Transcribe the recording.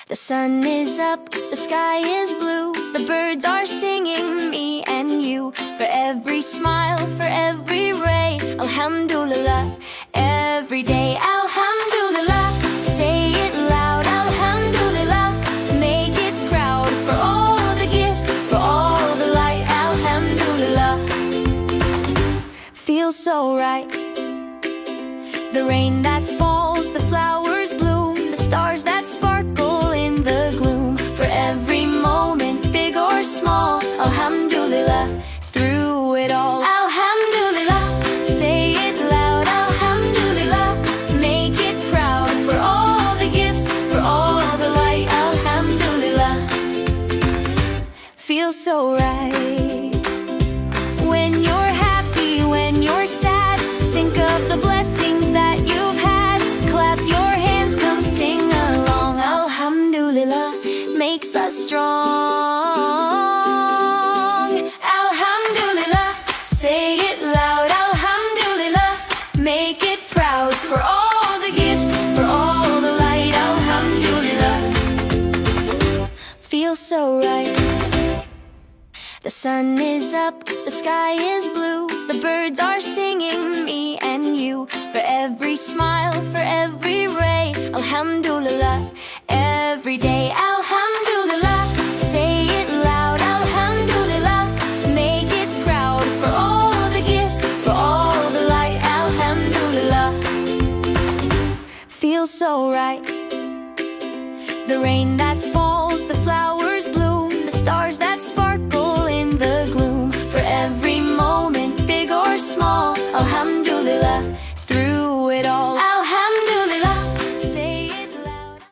The sun is up, the sky is blue, the birds are singing, me and you. For every smile, for every ray, Alhamdulillah. Every day, Alhamdulillah. Say it loud, Alhamdulillah. Make it proud for all the gifts, for all the light, Alhamdulillah. Feels so right. The rain that falls, the flowers bloom, the stars that sparkle in the gloom. For every moment, big or small, Alhamdulillah. Through it all, Alhamdulillah. Say it loud, Alhamdulillah. Make it proud for all the gifts, for all the light, Alhamdulillah. Feels so right. When you're happy, when you're sad, think of the blessings that you've had. Clap your hands, come sing along. Alhamdulillah makes us strong. Alhamdulillah, say it loud. Alhamdulillah, make it proud for all the gifts, for all the light. Alhamdulillah, feels so right. The sun is up, the sky is blue, the birds are singing, me and you. For every smile, for every ray, Alhamdulillah. Every day, Alhamdulillah. Say it loud, Alhamdulillah. Make it proud for all the gifts, for all the light, Alhamdulillah. Feels so right. The rain that falls, the flowers